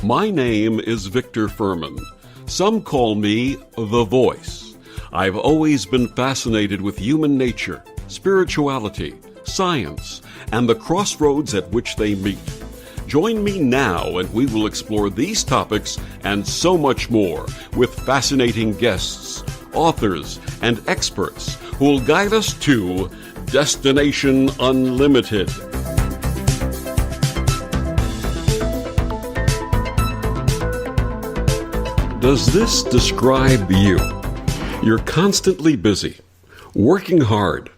My name is Victor Furman. Some call me The Voice. I've always been fascinated with human nature, spirituality, science, and the crossroads at which they meet. Join me now and we will explore these topics and so much more with fascinating guests, authors, and experts who will guide us to Destination Unlimited. Does this describe you? You're constantly busy, working hard,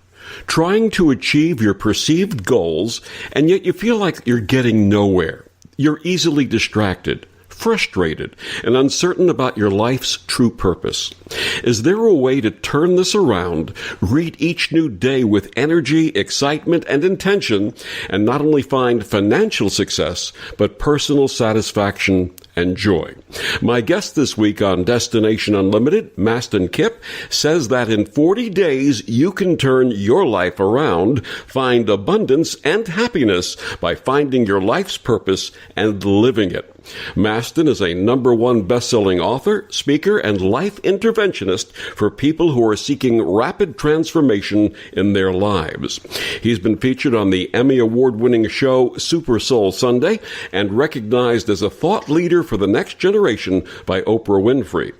trying to achieve your perceived goals, and yet you feel like you're getting nowhere. You're easily distracted, frustrated, and uncertain about your life's true purpose. Is there a way to turn this around, greet each new day with energy, excitement, and intention, and not only find financial success, but personal satisfaction and joy? My guest this week on Destination Unlimited, Mastin Kipp, says that in 40 days you can turn your life around, find abundance and happiness by finding your life's purpose and living it. Mastin is a #1 best-selling author, speaker, and life interventionist for people who are seeking rapid transformation in their lives. He's been featured on the Emmy Award-winning show Super Soul Sunday and recognized as a thought leader for the next generation by Oprah Winfrey.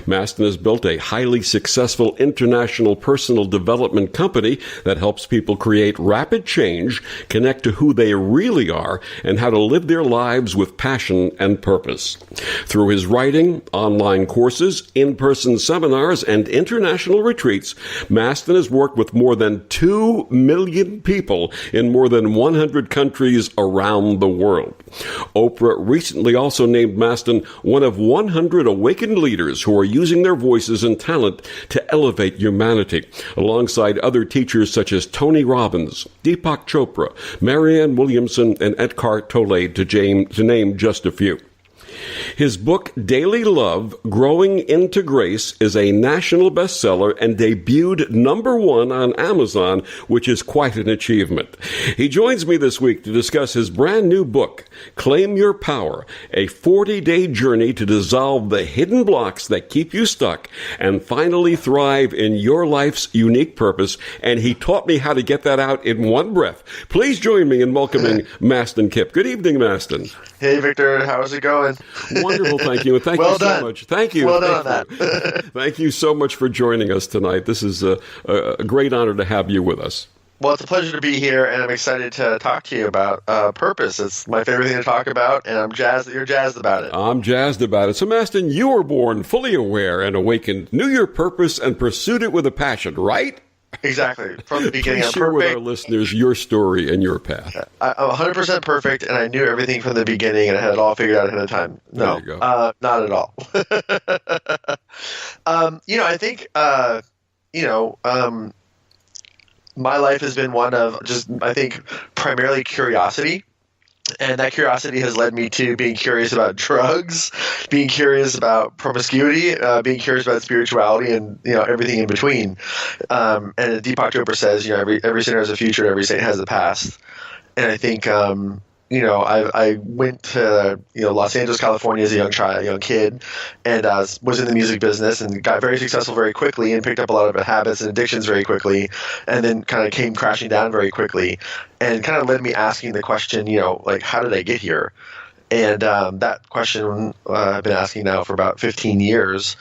Mastin has built a highly successful international personal development company that helps people create rapid change, connect to who they really are, and how to live their lives with passion and purpose. Through his writing, online courses, in-person seminars, and international retreats, Mastin has worked with more than 2 million people in more than 100 countries around the world. Oprah recently also named Mastin one of 100 awakened leaders who are using their voices and talent to elevate humanity, alongside other teachers such as Tony Robbins, Deepak Chopra, Marianne Williamson, and Eckhart Tolle, to name just a few. His book, Daily Love, Growing into Grace, is a national bestseller and debuted #1 on Amazon, which is quite an achievement. He joins me this week to discuss his brand new book, Claim Your Power, a 40-day journey to dissolve the hidden blocks that keep you stuck and finally thrive in your life's unique purpose. And he taught me how to get that out in one breath. Please join me in welcoming Mastin Kipp. Good evening, Mastin. Hey, Victor. How's it going? Wonderful, thank you. And thank you so much. Thank you. Well done on that. Thank you so much for joining us tonight. This is a great honor to have you with us. Well, it's a pleasure to be here, and I'm excited to talk to you about purpose. It's my favorite thing to talk about, and I'm jazzed that you're jazzed about it. I'm jazzed about it. So, Mastin, you were born fully aware and awakened, knew your purpose, and pursued it with a passion, right? Exactly. From the beginning, Please share with our listeners your story and your path. I'm 100% perfect, and I knew everything from the beginning, and I had it all figured out ahead of time. No, there you go. Not at all. I think, my life has been one of just, I think, primarily curiosity. And that curiosity has led me to being curious about drugs, being curious about promiscuity, being curious about spirituality, and everything in between. And Deepak Chopra says, every sinner has a future, every saint has a past. And I think, I went to Los Angeles, California as a young kid, and was in the music business and got very successful very quickly and picked up a lot of habits and addictions very quickly, and then kind of came crashing down very quickly, and kind of led me asking the question, how did I get here? And that question I've been asking now for about 15 years.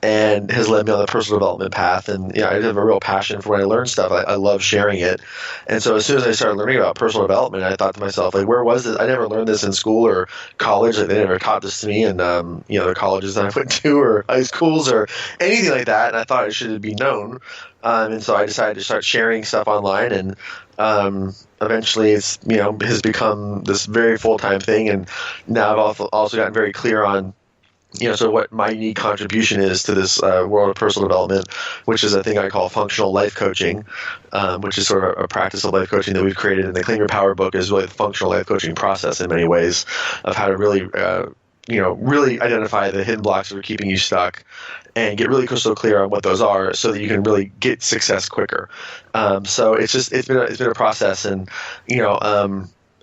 And has led me on the personal development path. And I have a real passion for when I learn stuff. I love sharing it. And so as soon as I started learning about personal development, I thought to myself, where was this? I never learned this in school or college. They never taught this to me in the colleges that I went to or high schools or anything like that. And I thought it should be known. And so I decided to start sharing stuff online. And eventually it's has become this very full-time thing. And now I've also gotten very clear on so what my unique contribution is to this world of personal development, which is a thing I call functional life coaching, which is sort of a practice of life coaching that we've created in the Claim Your Power book, is really the functional life coaching process in many ways of how to really really identify the hidden blocks that are keeping you stuck and get really crystal clear on what those are so that you can really get success quicker. So it's been a process, and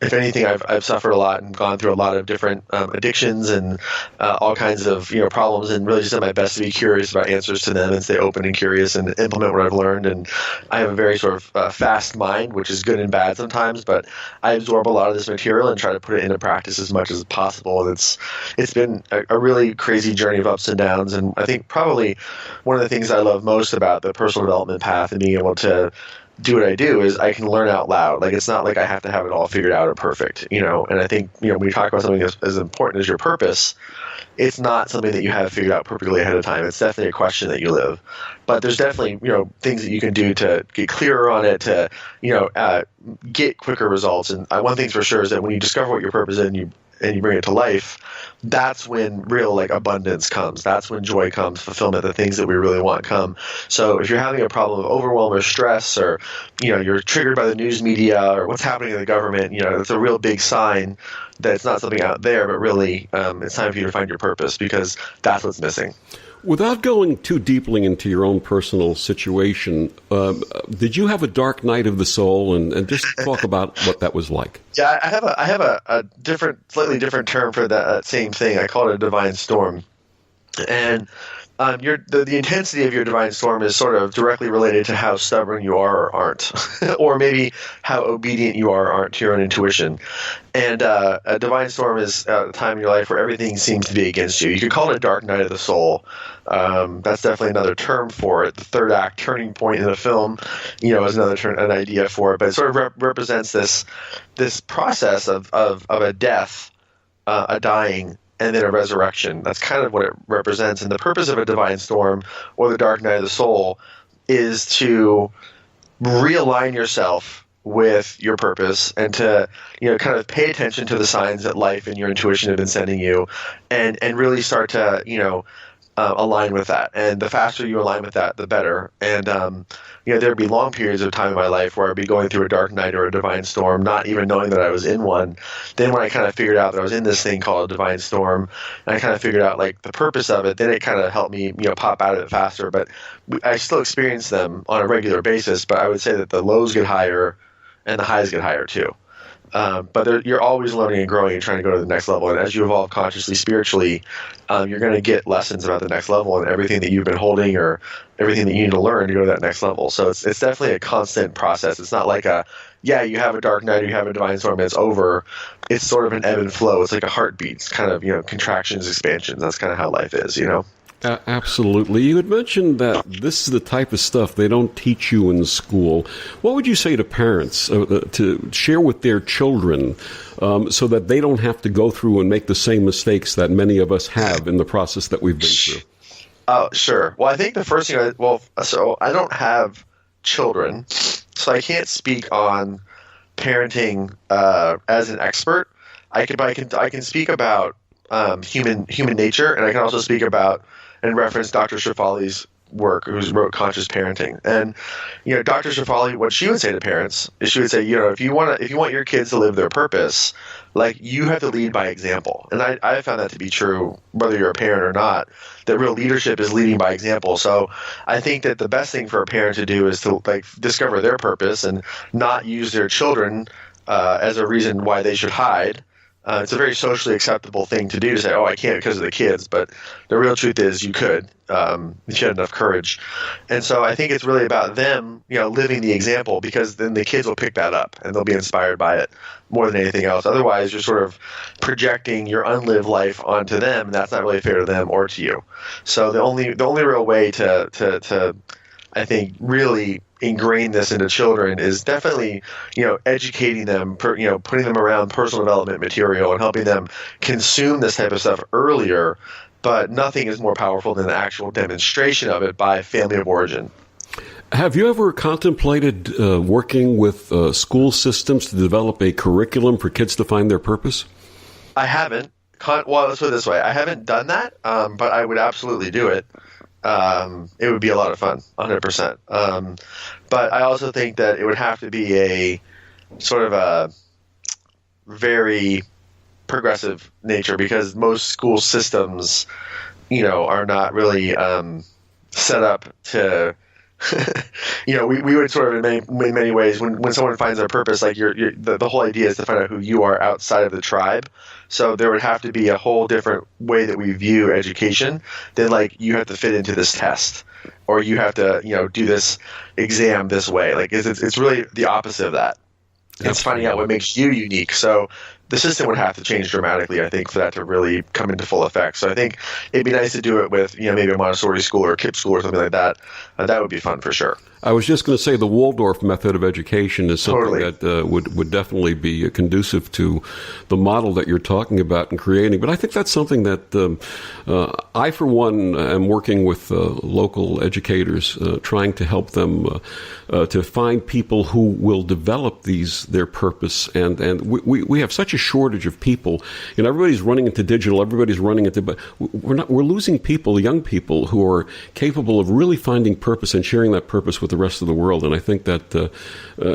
if anything, I've suffered a lot and gone through a lot of different addictions and all kinds of problems, and really just done my best to be curious about answers to them and stay open and curious and implement what I've learned. And I have a very sort of fast mind, which is good and bad sometimes, but I absorb a lot of this material and try to put it into practice as much as possible. And it's been a really crazy journey of ups and downs. And I think probably one of the things I love most about the personal development path and being able to do what I do is I can learn out loud. Like, it's not like I have to have it all figured out or perfect, and I think, when you talk about something as important as your purpose, it's not something that you have figured out perfectly ahead of time. It's definitely a question that you live. But there's definitely, things that you can do to get clearer on it, to, get quicker results. And one thing's for sure is that when you discover what your purpose is and you bring it to life, that's when real abundance comes. That's when joy comes, fulfillment, the things that we really want come. So if you're having a problem of overwhelm or stress, or you're triggered by the news media or what's happening in the government, it's a real big sign that it's not something out there, but really it's time for you to find your purpose, because that's what's missing. Without going too deeply into your own personal situation, did you have a dark night of the soul? And just talk about what that was like. Yeah, I have a slightly different term for that same thing. I call it a divine storm. And the intensity of your divine storm is sort of directly related to how stubborn you are or aren't, or maybe how obedient you are or aren't to your own intuition. And a divine storm is a time in your life where everything seems to be against you. You could call it a dark night of the soul. That's definitely another term for it. The third act turning point in the film, is an idea for it. But it sort of represents this process of a death, a dying, and then a resurrection. That's kind of what it represents. And the purpose of a divine storm, or the dark night of the soul, is to realign yourself with your purpose, and to kind of pay attention to the signs that life and your intuition have been sending you, and really start to align with that. And the faster you align with that, the better. And there'd be long periods of time in my life where I'd be going through a dark night or a divine storm, not even knowing that I was in one. Then when I kind of figured out that I was in this thing called a divine storm, and I kind of figured out the purpose of it, then it kind of helped me pop out of it faster. But I still experience them on a regular basis, but I would say that the lows get higher and the highs get higher too. But you're always learning and growing and trying to go to the next level. And as you evolve consciously, spiritually, you're going to get lessons about the next level and everything that you've been holding, or everything that you need to learn to go to that next level. So it's definitely a constant process. It's not like you have a dark night, or you have a divine storm, and it's over. It's sort of an ebb and flow. It's like a heartbeat. It's kind of, contractions, expansions. That's kind of how life is, Absolutely. You had mentioned that this is the type of stuff they don't teach you in school. What would you say to parents to share with their children so that they don't have to go through and make the same mistakes that many of us have in the process that we've been through? Oh, sure. Well, I think the first thing, so I don't have children, so I can't speak on parenting as an expert. I can speak about human nature, and I can also speak about and reference Dr. Shefali's work, who wrote Conscious Parenting. And Dr. Shefali, what she would say to parents is, she would say, if you want your kids to live their purpose, you have to lead by example. And I found that to be true, whether you're a parent or not, that real leadership is leading by example. So I think that the best thing for a parent to do is to discover their purpose and not use their children as a reason why they should hide. It's a very socially acceptable thing to do, to say, I can't because of the kids. But the real truth is you could, if you had enough courage. And so I think it's really about them, living the example, because then the kids will pick that up and they'll be inspired by it more than anything else. Otherwise, you're sort of projecting your unlived life onto them, and that's not really fair to them or to you. So the only real way to I think really ingrain this into children is definitely, educating them, putting them around personal development material and helping them consume this type of stuff earlier. But nothing is more powerful than the actual demonstration of it by family of origin. Have you ever contemplated working with school systems to develop a curriculum for kids to find their purpose? I haven't. Well, let's put it this way. I haven't done that, but I would absolutely do it. It would be a lot of fun, 100%. But I also think that it would have to be a sort of a very progressive nature, because most school systems, are not really set up to, we would sort of in many ways, when someone finds their purpose, like the whole idea is to find out who you are outside of the tribe. So there would have to be a whole different way that we view education than like you have to fit into this test, or you have to, do this exam this way. Like it's really the opposite of that. It's finding out what makes you unique. So the system would have to change dramatically, I think, for that to really come into full effect. So I think it'd be nice to do it with, maybe a Montessori school or a Kipp school or something like that. That would be fun for sure. I was just going to say the Waldorf method of education is something Totally. that would definitely be conducive to the model that you're talking about and creating. But I think that's something that I, for one, am working with local educators, trying to help them to find people who will develop their purpose. And we have such a shortage of people. Everybody's running into digital, everybody's running into, but we're losing people, young people who are capable of really finding purpose and sharing that purpose with the rest of the world. And I think that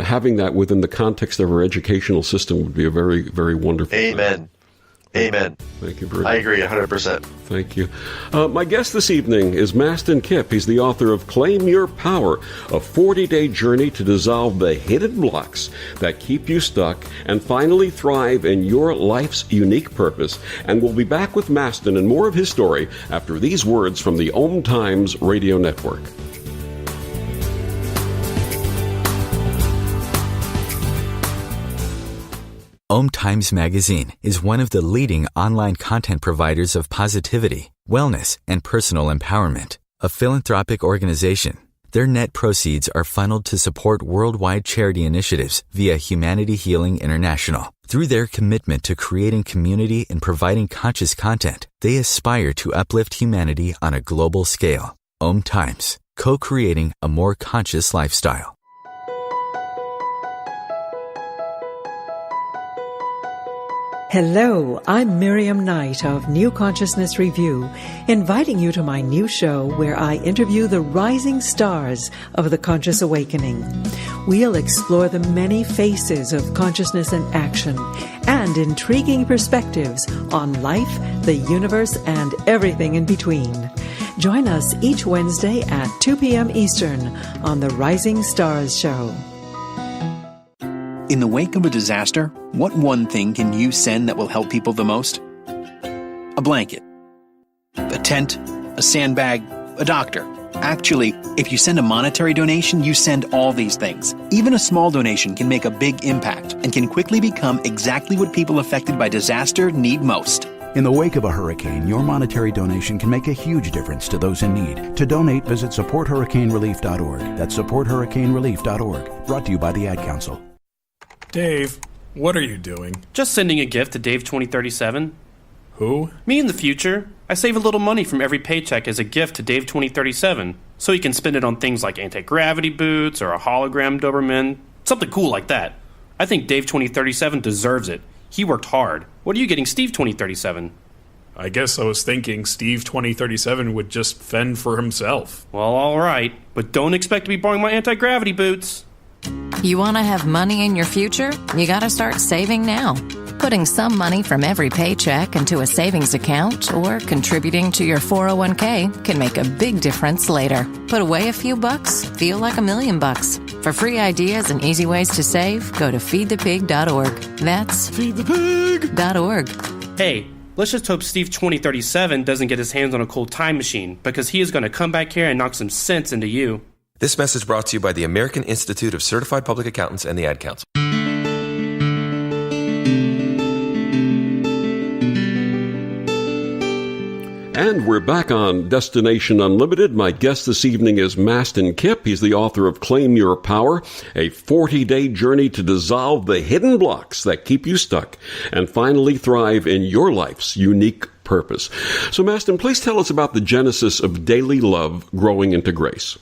having that within the context of our educational system would be a very, very wonderful thing. Amen. Thank you very much. I agree 100%. Thank you. My guest this evening is Mastin Kipp. He's the author of Claim Your Power, a 40-day journey to dissolve the hidden blocks that keep you stuck and finally thrive in your life's unique purpose. And we'll be back with Mastin and more of his story after these words from the OMTimes radio network. OMTimes Magazine is one of the leading online content providers of positivity, wellness, and personal empowerment. A philanthropic organization, their net proceeds are funneled to support worldwide charity initiatives via Humanity Healing International. Through their commitment to creating community and providing conscious content, they aspire to uplift humanity on a global scale. OMTimes, co-creating a more conscious lifestyle. Hello, I'm Miriam Knight of New Consciousness Review, inviting you to my new show where I interview the rising stars of the conscious awakening. We'll explore the many faces of consciousness in action and intriguing perspectives on life, the universe, and everything in between. Join us each Wednesday at 2 p.m. Eastern on the Rising Stars Show. In the wake of a disaster, what one thing can you send that will help people the most? A blanket, a tent, a sandbag, a doctor. Actually, if you send a monetary donation, you send all these things. Even a small donation can make a big impact and can quickly become exactly what people affected by disaster need most. In the wake of a hurricane, your monetary donation can make a huge difference to those in need. To donate, visit supporthurricanerelief.org. That's supporthurricanerelief.org. Brought to you by the Ad Council. Dave, what are you doing? Just sending a gift to Dave 2037. Who? Me in the future. I save a little money from every paycheck as a gift to Dave 2037, so he can spend it on things like anti-gravity boots or a hologram Doberman, something cool like that. I think Dave 2037 deserves it. He worked hard. What are you getting Steve 2037? I guess I was thinking Steve 2037 would just fend for himself. Well, all right, but don't expect to be borrowing my anti-gravity boots. You want to have money in your future? You got to start saving now. Putting some money from every paycheck into a savings account or contributing to your 401k can make a big difference later. Put away a few bucks, feel like $1 million. For free ideas and easy ways to save, go to feedthepig.org. That's feedthepig.org. Hey, let's just hope Steve 2037 doesn't get his hands on a cool time machine, because he is going to come back here and knock some sense into you. This message brought to you by the American Institute of Certified Public Accountants and the Ad Council. And we're back on Destination Unlimited. My guest this evening is Mastin Kipp. He's the author of Claim Your Power, a 40-day journey to dissolve the hidden blocks that keep you stuck and finally thrive in your life's unique purpose. So, Mastin, please tell us about the genesis of Daily Love Growing into Grace.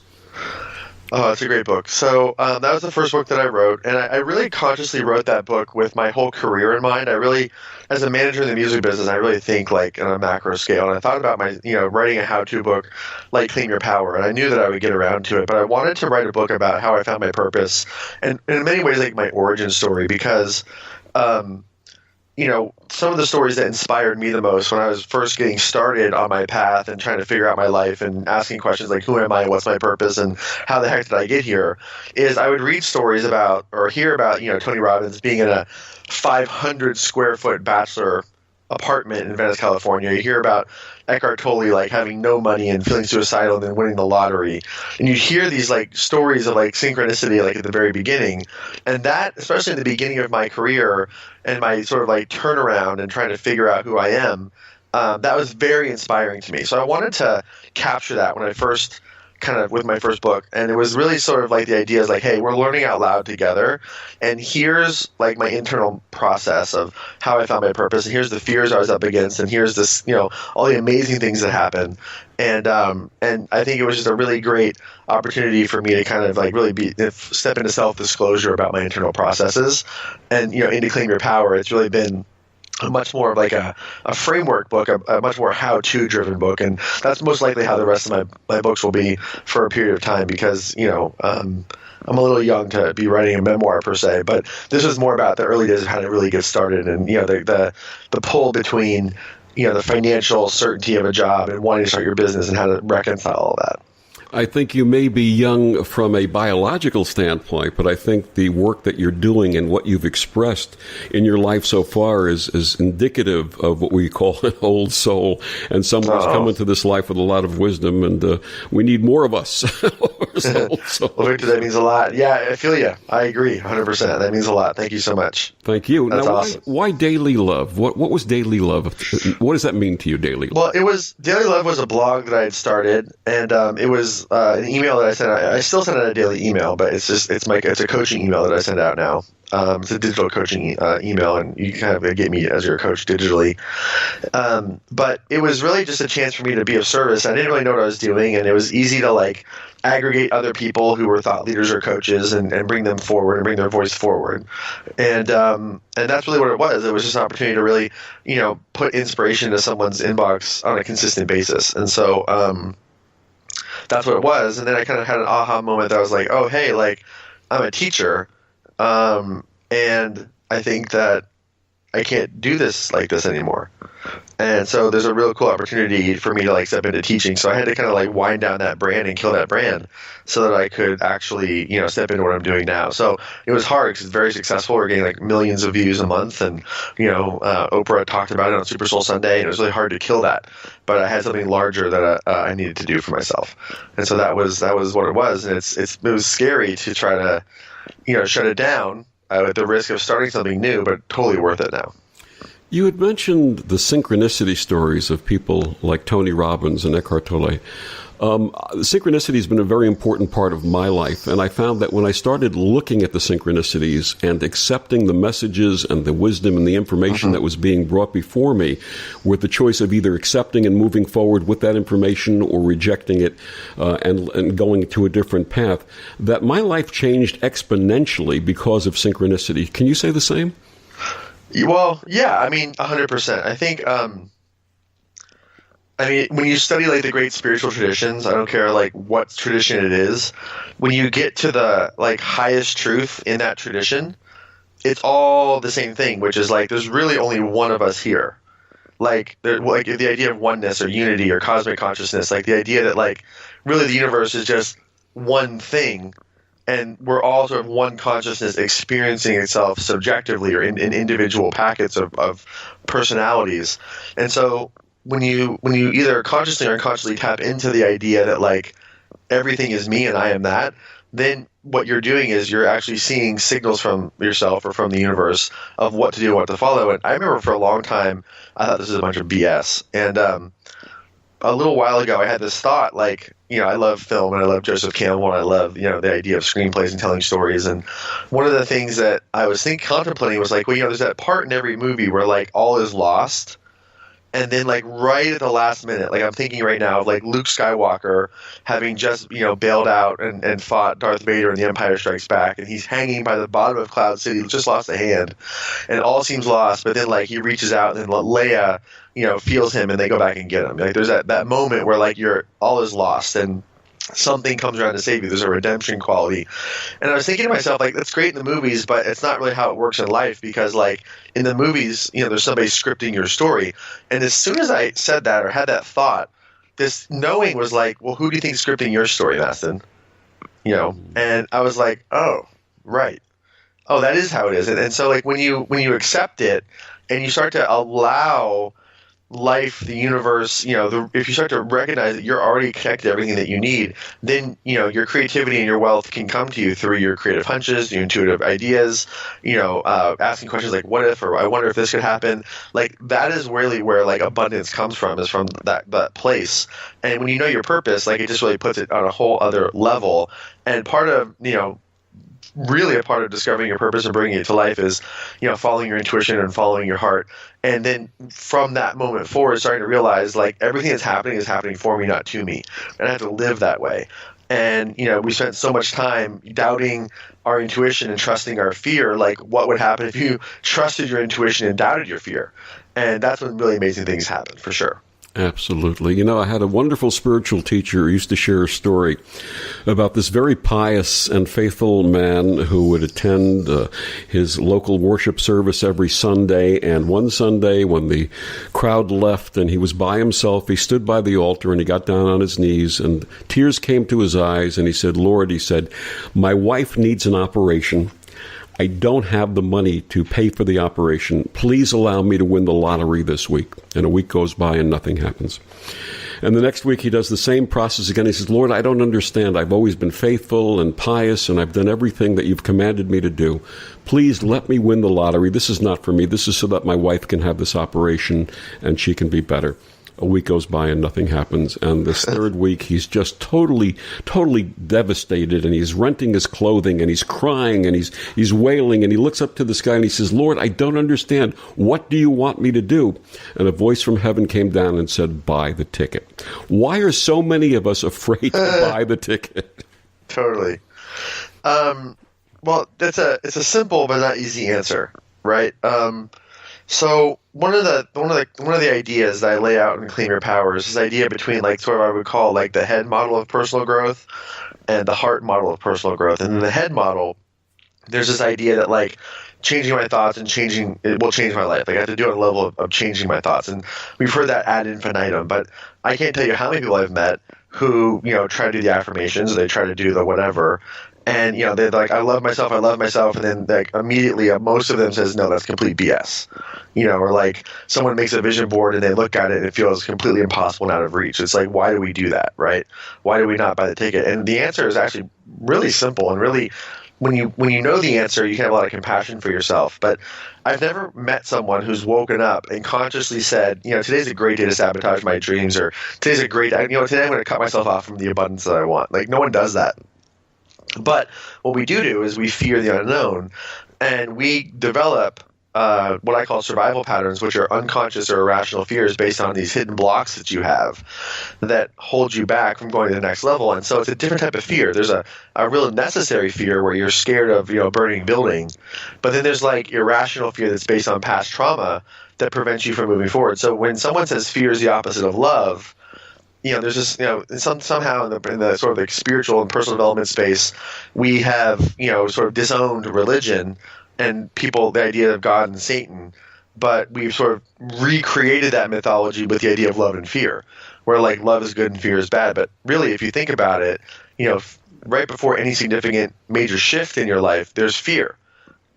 Oh, it's a great book. So that was the first book that I wrote, and I really consciously wrote that book with my whole career in mind. I really, as a manager in the music business, I really think like on a macro scale. And I thought about my, writing a how-to book like Claim Your Power, and I knew that I would get around to it. But I wanted to write a book about how I found my purpose, and in many ways like my origin story, because some of the stories that inspired me the most when I was first getting started on my path and trying to figure out my life and asking questions like, who am I, what's my purpose, and how the heck did I get here, is I would read stories about or hear about, Tony Robbins being in a 500 square foot bachelor apartment in Venice, California. You hear about Eckhart Tolle like having no money and feeling suicidal and then winning the lottery. And you hear these like stories of like synchronicity like at the very beginning. And that, especially in the beginning of my career and my sort of like turnaround and trying to figure out who I am, that was very inspiring to me. So I wanted to capture that when I first kind of with my first book. And it was really sort of like the idea is like, hey, we're learning out loud together. And here's like my internal process of how I found my purpose. And here's the fears I was up against. And here's this, all the amazing things that happened. And I think it was just a really great opportunity for me to kind of like really step into self-disclosure about my internal processes. And, into Claim Your Power, it's really been much more of like a framework book, a much more how-to driven book. And that's most likely how the rest of my books will be for a period of time because, I'm a little young to be writing a memoir per se, but this was more about the early days of how to really get started and, the pull between, the financial certainty of a job and wanting to start your business and how to reconcile all that. I think you may be young from a biological standpoint, but I think the work that you're doing and what you've expressed in your life so far is indicative of what we call an old soul and someone who's come into this life with a lot of wisdom, and we need more of us. Well, Victor, that means a lot. Yeah, I feel you. I agree 100%. That means a lot. Thank you so much. Thank you. That's now, awesome. Why Daily Love? What was Daily Love? What does that mean to you, Daily Love? Well, Daily Love was a blog that I had started, and it was an email that I sent out. I still send out a daily email, but it's a coaching email that I send out now. It's a digital coaching email, and you kind of get me as your coach digitally. But it was really just a chance for me to be of service. I didn't really know what I was doing, and it was easy to like aggregate other people who were thought leaders or coaches and bring them forward and bring their voice forward. And that's really what it was. It was just an opportunity to really, put inspiration into someone's inbox on a consistent basis. And so that's what it was. And then I kind of had an aha moment that I was like, oh, hey, like I'm a teacher. And I think that I can't do this like this anymore. And so there's a real cool opportunity for me to like step into teaching. So I had to kind of like wind down that brand and kill that brand so that I could actually, step into what I'm doing now. So it was hard because it's very successful. We're getting like millions of views a month, and Oprah talked about it on Super Soul Sunday, and it was really hard to kill that. But I had something larger that I needed to do for myself, and so that was what it was. And it was scary to try to shut it down at the risk of starting something new, but totally worth it now. You had mentioned the synchronicity stories of people like Tony Robbins and Eckhart Tolle. Synchronicity has been a very important part of my life, and I found that when I started looking at the synchronicities and accepting the messages and the wisdom and the information that was being brought before me, with the choice of either accepting and moving forward with that information or rejecting it and going to a different path, that my life changed exponentially because of synchronicity. Can you say the same? Well, yeah, I mean, 100%. I think, when you study like the great spiritual traditions, I don't care like what tradition it is, when you get to the like highest truth in that tradition, it's all the same thing, which is like there's really only one of us here. Like the idea of oneness or unity or cosmic consciousness, like the idea that like really the universe is just one thing. And we're all sort of one consciousness experiencing itself subjectively or in individual packets of personalities. And so when you either consciously or unconsciously tap into the idea that like everything is me and I am that, then what you're doing is you're actually seeing signals from yourself or from the universe of what to do and what to follow. And I remember for a long time I thought this was a bunch of BS. And a little while ago I had this thought like, I love film and I love Joseph Campbell and I love, the idea of screenplays and telling stories. And one of the things that I was contemplating was like, well, there's that part in every movie where like all is lost. And then like right at the last minute, like I'm thinking right now of like Luke Skywalker having just, bailed out and fought Darth Vader in The Empire Strikes Back. And he's hanging by the bottom of Cloud City, just lost a hand. And all seems lost. But then like he reaches out and then Leia, feels him and they go back and get him. Like there's that moment where like all is lost. And something comes around to save you. There's a redemption quality. And I was thinking to myself, like, that's great in the movies, but it's not really how it works in life, because, like, in the movies, there's somebody scripting your story. And as soon as I said that or had that thought, this knowing was like, well, who do you think is scripting your story, Mastin? And I was like, oh, right. Oh, that is how it is. And so, like, when you accept it and you start to allow life, the universe, if you start to recognize that you're already connected to everything that you need, then, your creativity and your wealth can come to you through your creative hunches, your intuitive ideas, asking questions like, what if, or I wonder if this could happen. Like, that is really where, like, abundance comes from, is from that place. And when you know your purpose, like, it just really puts it on a whole other level. And part of, really a part of discovering your purpose and bringing it to life is, following your intuition and following your heart. And then from that moment forward, starting to realize, like, everything that's happening is happening for me, not to me. And I have to live that way. And, we spent so much time doubting our intuition and trusting our fear. Like, what would happen if you trusted your intuition and doubted your fear? And that's when really amazing things happen, for sure. Absolutely. I had a wonderful spiritual teacher who used to share a story about this very pious and faithful man who would attend his local worship service every Sunday. And one Sunday, when the crowd left and he was by himself, he stood by the altar and he got down on his knees and tears came to his eyes. And he said, Lord, he said, my wife needs an operation. I don't have the money to pay for the operation. Please allow me to win the lottery this week. And a week goes by and nothing happens. And the next week he does the same process again. He says, Lord, I don't understand. I've always been faithful and pious, and I've done everything that you've commanded me to do. Please let me win the lottery. This is not for me. This is so that my wife can have this operation and she can be better. A week goes by and nothing happens. And this third week, he's just totally devastated, and he's renting his clothing, and he's crying, and he's wailing, and he looks up to the sky and he says, Lord, I don't understand. What do you want me to do? And a voice from heaven came down and said, buy the ticket. Why are so many of us afraid to buy the ticket? Totally. Well, it's a simple but not easy answer, right? So one of the ideas that I lay out in Claim Your Power is this idea between, like, sort of what I would call, like, the head model of personal growth and the heart model of personal growth. And in the head model, there's this idea that, like, changing my thoughts and it will change my life. Like, I have to do it at a level of changing my thoughts. And we've heard that ad infinitum, but I can't tell you how many people I've met who, try to do the affirmations, or they try to do the whatever. And, they're like, I love myself. And then, like, immediately most of them says, no, that's complete BS. Or like someone makes a vision board and they look at it and it feels completely impossible and out of reach. It's like, why do we do that, right? Why do we not buy the ticket? And the answer is actually really simple. And really, when you know the answer, you can have a lot of compassion for yourself. But I've never met someone who's woken up and consciously said, today's a great day to sabotage my dreams, or today's a great day, today I'm going to cut myself off from the abundance that I want. Like, no one does that. But what we do is we fear the unknown, and we develop what I call survival patterns, which are unconscious or irrational fears based on these hidden blocks that you have that hold you back from going to the next level. And so it's a different type of fear. There's a real necessary fear where you're scared of, burning a building. But then there's, like, irrational fear that's based on past trauma that prevents you from moving forward. So when someone says fear is the opposite of love, there's this, somehow in the sort of the spiritual and personal development space, we have, sort of disowned religion and people, the idea of God and Satan, but we've sort of recreated that mythology with the idea of love and fear, where, like, love is good and fear is bad. But really, if you think about it, right before any significant major shift in your life, there's fear.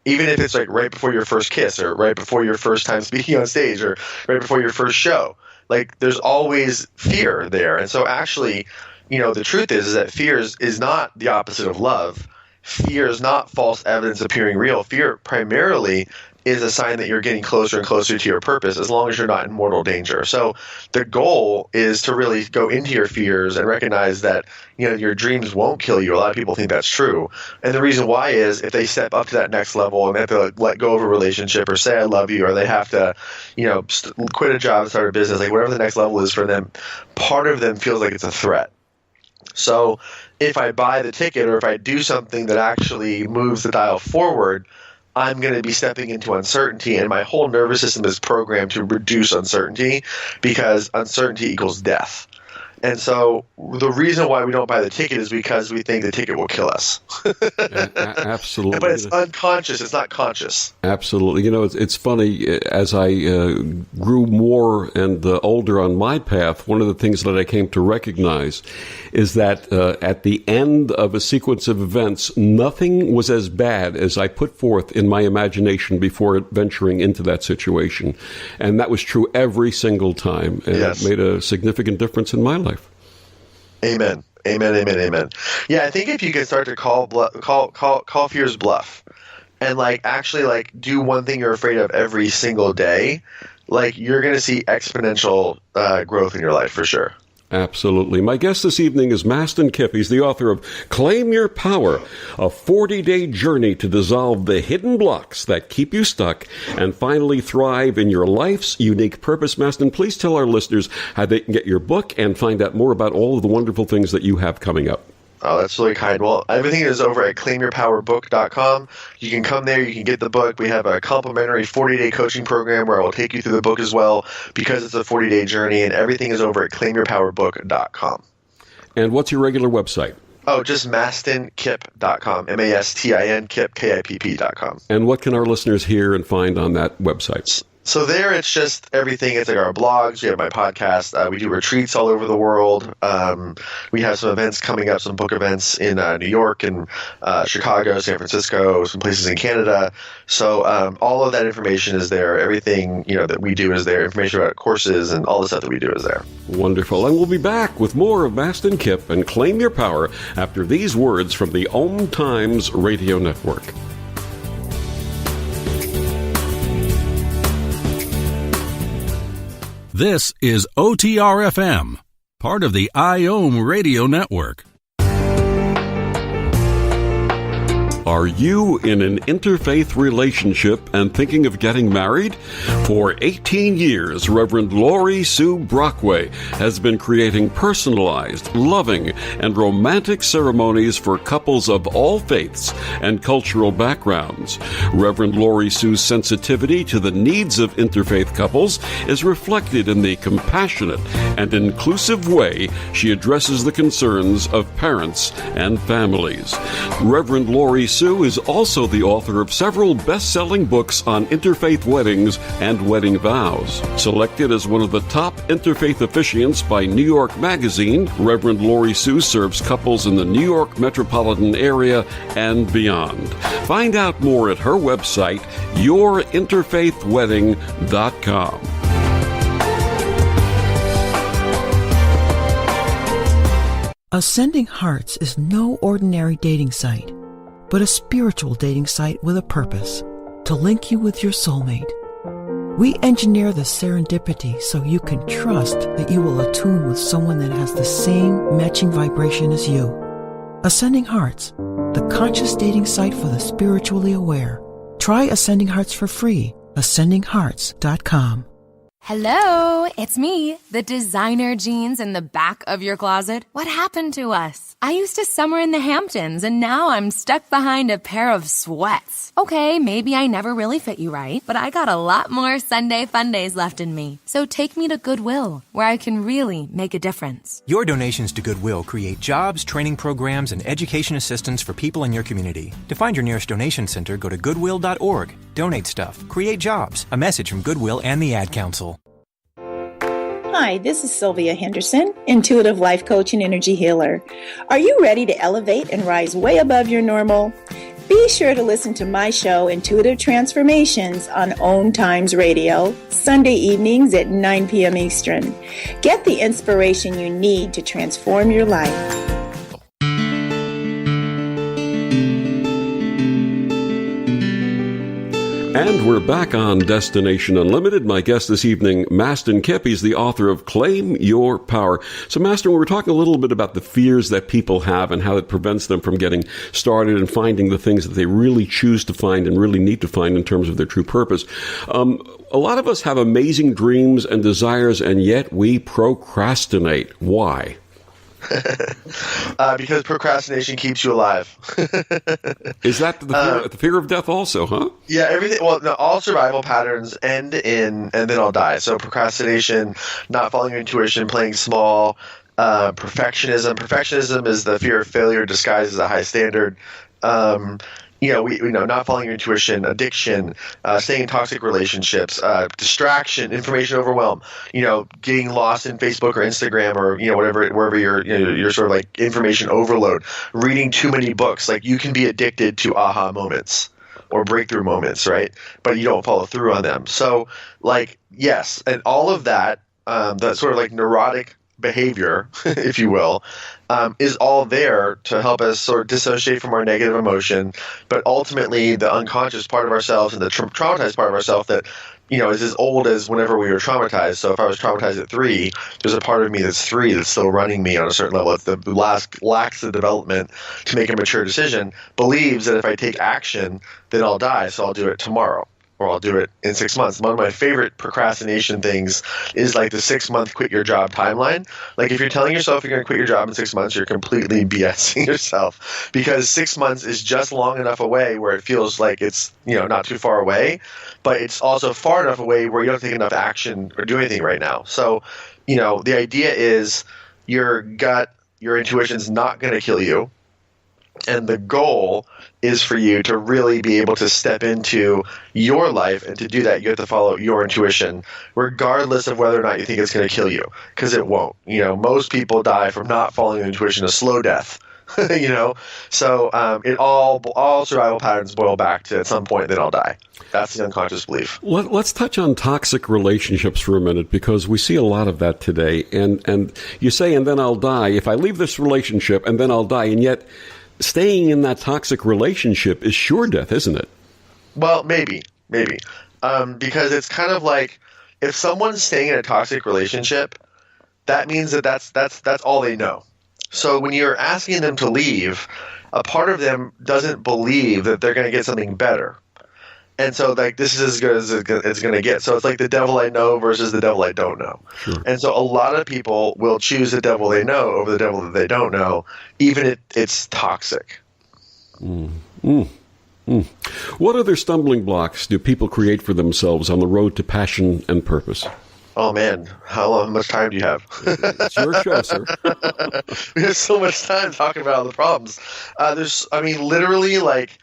Even if it's, like, right before your first kiss, or right before your first time speaking on stage, or right before your first show. Like, there's always fear there. And so actually, the truth is that fear is not the opposite of love. Fear is not false evidence appearing real. Fear primarily is a sign that you're getting closer and closer to your purpose, as long as you're not in mortal danger. So the goal is to really go into your fears and recognize that, your dreams won't kill you. A lot of people think that's true. And the reason why is if they step up to that next level and they have to let go of a relationship, or say I love you, or they have to, quit a job and start a business, like whatever the next level is for them, part of them feels like it's a threat. So if I buy the ticket, or if I do something that actually moves the dial forward, I'm going to be stepping into uncertainty, and my whole nervous system is programmed to reduce uncertainty, because uncertainty equals death. And so the reason why we don't buy the ticket is because we think the ticket will kill us. Absolutely. But it's unconscious. It's not conscious. Absolutely. You know, it's funny. As I grew more and older on my path, one of the things that I came to recognize is that at the end of a sequence of events, nothing was as bad as I put forth in my imagination before venturing into that situation. And that was true every single time. And Yes. it made a significant difference in my life. Amen. Amen. Amen. Amen. Yeah, I think if you could start to call fears bluff, and actually do one thing you're afraid of every single day, you're going to see exponential growth in your life for sure. Absolutely. My guest this evening is Mastin Kipp. He's the author of Claim Your Power, a 40-day journey to dissolve the hidden blocks that keep you stuck and finally thrive in your life's unique purpose. Mastin, please tell our listeners how they can get your book and find out more about all of the wonderful things that you have coming up. Oh, that's really kind. Well, everything is over at claimyourpowerbook.com. You can come there. You can get the book. We have a complimentary 40-day coaching program where I will take you through the book as well because it's a 40-day journey, and everything is over at claimyourpowerbook.com. And what's your regular website? Oh, just mastinkipp.com, M-A-S-T-I-N, Kipp, K-I-P-P.com. And what can our listeners hear and find on that website? So there, it's just everything. It's our blogs. We have my podcast. We do retreats all over the world. We have some events coming up, some book events in New York and Chicago, San Francisco, some places in Canada. So all of that information is there. Everything that we do is there. Information about courses and all the stuff that we do is there. Wonderful. And we'll be back with more of Mastin Kipp and Claim Your Power after these words from the OMTimes Radio Network. This is OTR-FM, part of the IOM Radio Network. Are you in an interfaith relationship and thinking of getting married? For 18 years, Reverend Lori Sue Brockway has been creating personalized, loving, and romantic ceremonies for couples of all faiths and cultural backgrounds. Reverend Lori Sue's sensitivity to the needs of interfaith couples is reflected in the compassionate and inclusive way she addresses the concerns of parents and families. Reverend Lori Sue is also the author of several best-selling books on interfaith weddings and wedding vows. Selected as one of the top interfaith officiants by New York Magazine, Reverend Lori Sue serves couples in the New York metropolitan area and beyond. Find out more at her website, yourinterfaithwedding.com. Ascending Hearts is no ordinary dating site, but a spiritual dating site with a purpose, to link you with your soulmate. We engineer the serendipity so you can trust that you will attune with someone that has the same matching vibration as you. Ascending Hearts, the conscious dating site for the spiritually aware. Try Ascending Hearts for free. AscendingHearts.com. Hello, it's me, the designer jeans in the back of your closet. What happened to us? I used to summer in the Hamptons, and now I'm stuck behind a pair of sweats. Okay, maybe I never really fit you right, but I got a lot more Sunday fun days left in me. So take me to Goodwill, where I can really make a difference. Your donations to Goodwill create jobs, training programs, and education assistance for people in your community. To find your nearest donation center, go to goodwill.org. Donate stuff. Create jobs. A message from Goodwill and the Ad Council. Hi, this is Sylvia Henderson, intuitive life coach and energy healer. Are you ready to elevate and rise way above your normal? Be sure to listen to my show, Intuitive Transformations, on OMTimes Radio, Sunday evenings at 9 p.m. Eastern. Get the inspiration you need to transform your life. And we're back on Destination Unlimited. My guest this evening, Mastin Kipp. He's the author of Claim Your Power. So, Mastin, we were talking a little bit about the fears that people have and how it prevents them from getting started and finding the things that they really choose to find and really need to find in terms of their true purpose. A lot of us have amazing dreams and desires, and yet we procrastinate. Why? Because procrastination keeps you alive. Is that the fear of death also, huh? Yeah, everything. Well, no, all survival patterns end in, and then I'll die. So procrastination, not following your intuition, playing small, perfectionism. Perfectionism is the fear of failure disguised as a high standard. Not following your intuition, addiction, staying in toxic relationships, distraction, information overwhelm, getting lost in Facebook or Instagram or, wherever you're sort of like information overload, reading too many books. Like, you can be addicted to aha moments or breakthrough moments, right? But you don't follow through on them. So, like, yes, and all of that, that sort of like neurotic behavior, if you will, is all there to help us sort of dissociate from our negative emotion. But ultimately, the unconscious part of ourselves and the traumatized part of ourselves that, is as old as whenever we were traumatized. So if I was traumatized at 3, there's a part of me that's 3 that's still running me on a certain level. It's the lacks the development to make a mature decision, believes that if I take action, then I'll die, so I'll do it tomorrow. Or I'll do it in 6 months. One of my favorite procrastination things is like the 6-month quit your job timeline. Like, if you're telling yourself you're going to quit your job in 6 months, you're completely BSing yourself, because 6 months is just long enough away where it feels like it's, not too far away, but it's also far enough away where you don't take enough action or do anything right now. So, the idea is your gut, your intuition's not going to kill you. And the goal is for you to really be able to step into your life, and to do that, you have to follow your intuition, regardless of whether or not you think it's going to kill you, because it won't. Most people die from not following their intuition, a slow death. So it all survival patterns boil back to, at some point, then I'll die. That's the unconscious belief. Let's touch on toxic relationships for a minute, because we see a lot of that today. And you say, and then I'll die. If I leave this relationship, and then I'll die. And yet, staying in that toxic relationship is sure death, isn't it? Well, maybe. Because it's kind of like, if someone's staying in a toxic relationship, that means that's all they know. So when you're asking them to leave, a part of them doesn't believe that they're going to get something better. And so, like, this is as good as it's going to get. So it's like the devil I know versus the devil I don't know. Sure. And so a lot of people will choose the devil they know over the devil that they don't know, even if it's toxic. What other stumbling blocks do people create for themselves on the road to passion and purpose? Oh, man. How much time do you have? It's your show, sir. We have so much time talking about all the problems. Literally, like,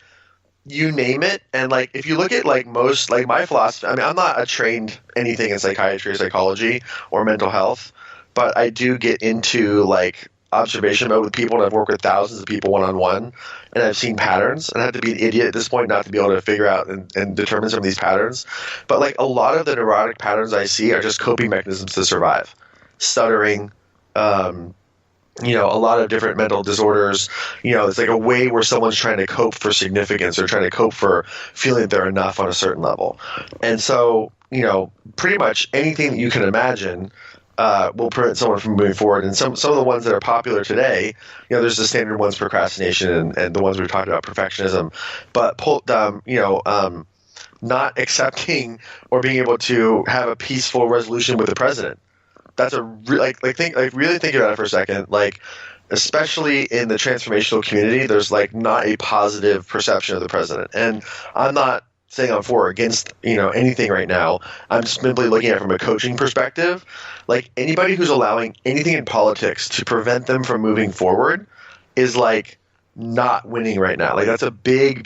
you name it. And, like, if you look at, like, most, like, my philosophy, I'm not a trained anything in psychiatry or psychology or mental health, but I do get into, like, observation mode with people, and I've worked with thousands of people one-on-one, and I've seen patterns, and I have to be an idiot at this point not to be able to figure out and determine some of these patterns. But, like, a lot of the neurotic patterns I see are just coping mechanisms to survive. Stuttering, a lot of different mental disorders. It's like a way where someone's trying to cope for significance, or trying to cope for feeling that they're enough on a certain level. And so, pretty much anything that you can imagine will prevent someone from moving forward. And some of the ones that are popular today, there's the standard ones, procrastination, and the ones we've talked about, perfectionism. But not accepting or being able to have a peaceful resolution with the president. That's really think about it for a second. Like, especially in the transformational community, there's like not a positive perception of the president. And I'm not saying I'm for or against anything right now. I'm simply looking at it from a coaching perspective. Like, anybody who's allowing anything in politics to prevent them from moving forward is like not winning right now. Like, that's a big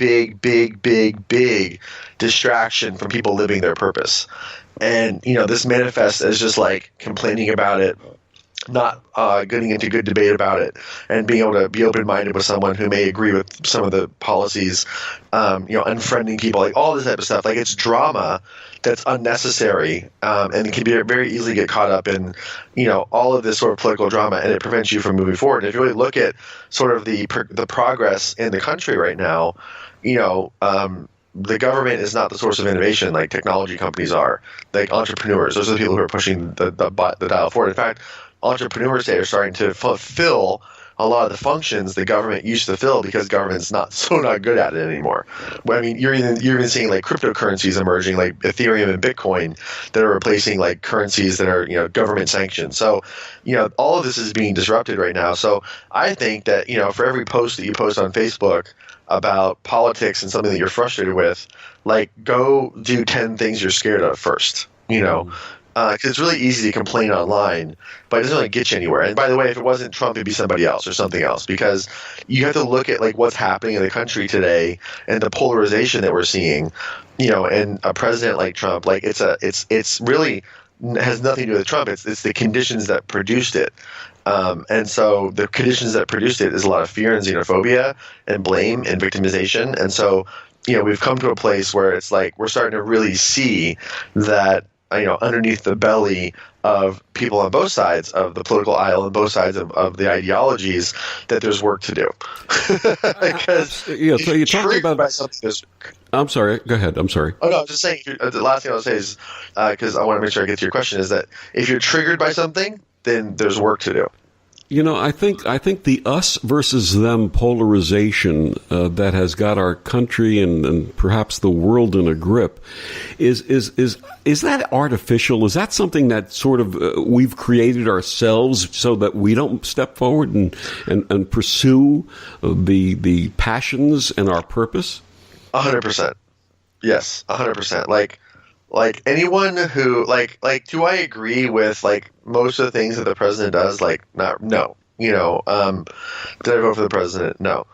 distraction from people living their purpose. And, this manifests as just like complaining about it, not getting into good debate about it, and being able to be open-minded with someone who may agree with some of the policies, unfriending people, like all this type of stuff. Like, it's drama that's unnecessary, and it can be very easily get caught up in, all of this sort of political drama, and it prevents you from moving forward. And if you really look at sort of the progress in the country right now, the government is not the source of innovation like technology companies are. Like, entrepreneurs, those are the people who are pushing the dial forward. In fact, entrepreneurs today are starting to fulfill a lot of the functions the government used to fill, because government's not good at it anymore. But, you're even seeing like cryptocurrencies emerging, like Ethereum and Bitcoin, that are replacing like currencies that are government sanctioned. So all of this is being disrupted right now. So I think that for every post that you post on Facebook about politics and something that you're frustrated with, like, go do 10 things you're scared of first. Because it's really easy to complain online, but it doesn't really get you anywhere. And by the way, if it wasn't Trump, it'd be somebody else or something else, because you have to look at like what's happening in the country today and the polarization that we're seeing, and a president like Trump, like it's really has nothing to do with Trump. It's the conditions that produced it. And so the conditions that produced it is a lot of fear and xenophobia and blame and victimization. And so, we've come to a place where it's like we're starting to really see that, underneath the belly of people on both sides of the political aisle and both sides of the ideologies, that there's work to do. Because so you're talking about something. I'm sorry. Go ahead. I'm sorry. Oh no, I'm just saying. The last thing I'll say is because I want to make sure I get to your question is that if you're triggered by something, then there's work to do. I think the us versus them polarization that has got our country and perhaps the world in a grip is that artificial? Is that something that sort of we've created ourselves so that we don't step forward and pursue the passions and our purpose? 100%. Yes, 100%. Like anyone who like do I agree with like most of the things that the president does? Like no. Did I vote for the president? No.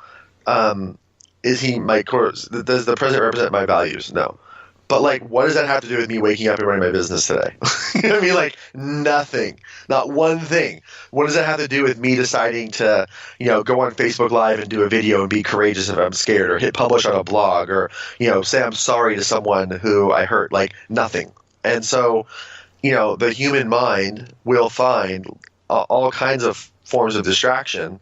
Is he my course? Does the president represent my values? No. But like, what does that have to do with me waking up and running my business today? You know what I mean? Like nothing, not one thing. What does that have to do with me deciding to, go on Facebook Live and do a video and be courageous if I'm scared, or hit publish on a blog, or, say I'm sorry to someone who I hurt? Like nothing. And so, the human mind will find all kinds of forms of distraction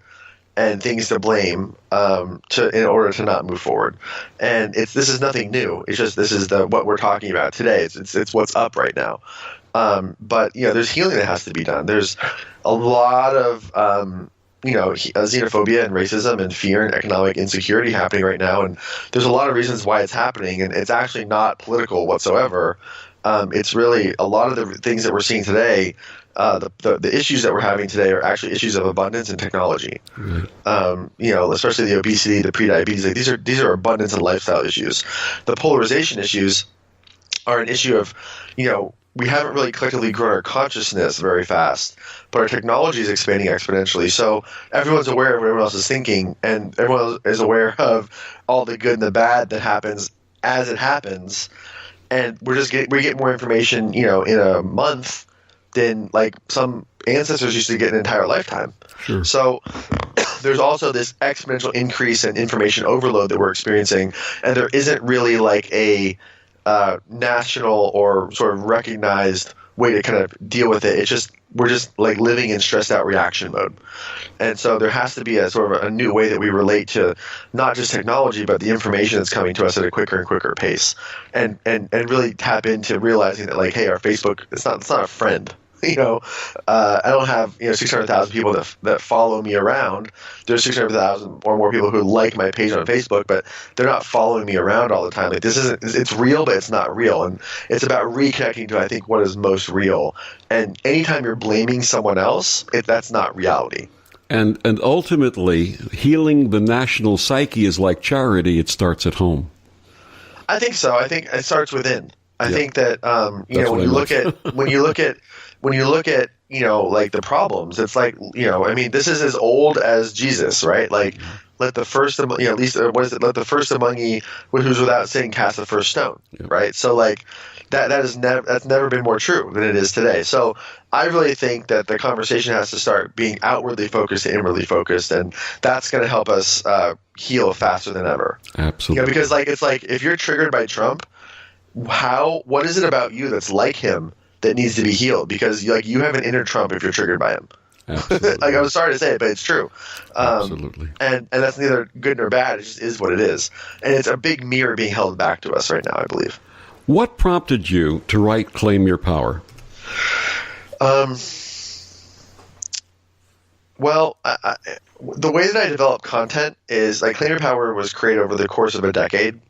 and things to blame in order to not move forward. And this is nothing new. It's just this is what we're talking about today. It's what's up right now. But there's healing that has to be done. There's a lot of xenophobia and racism and fear and economic insecurity happening right now, and there's a lot of reasons why it's happening. And it's actually not political whatsoever. It's really a lot of the things that we're seeing today. The issues that we're having today are actually issues of abundance and technology. Mm-hmm. Especially the obesity, the prediabetes. Like these are abundance and lifestyle issues. The polarization issues are an issue of, we haven't really collectively grown our consciousness very fast, but our technology is expanding exponentially. So everyone's aware of what everyone else is thinking, and everyone is aware of all the good and the bad that happens as it happens. And we get more information, in a month than like some ancestors used to get an entire lifetime. Sure. So there's also this exponential increase in information overload that we're experiencing, and there isn't really like a national or sort of recognized way to kind of deal with it. We're just like living in stressed out reaction mode. And so there has to be a sort of a new way that we relate to not just technology, but the information that's coming to us at a quicker and quicker pace, and really tap into realizing that like, hey, our Facebook, it's not a friend. I don't have 600,000 people that follow me around. There's 600,000 or more people who like my page on Facebook, but they're not following me around all the time. Like it's real, but it's not real, and it's about reconnecting to I think what is most real. And anytime you're blaming someone else, that's not reality. And ultimately, healing the national psyche is like charity. It starts at home. I think so. I think it starts within. I think that when you look at like the problems, it's like this is as old as Jesus, right? Like let the first let the first among ye who's without sin cast the first stone, right? So like that's never been more true than it is today. So I really think that the conversation has to start being outwardly focused and inwardly focused, and that's going to help us heal faster than ever. Absolutely. Because like it's like if you're triggered by Trump, what is it about you that's like him that needs to be healed? Because like you have an inner Trump if you're triggered by him. Absolutely. Like I'm sorry to say it, but it's true. Absolutely. And that's neither good nor bad. It just is what it is. And it's a big mirror being held back to us right now, I believe. What prompted you to write Claim Your Power? Well, the way that I develop content is like Claim Your Power was created over the course of a decade.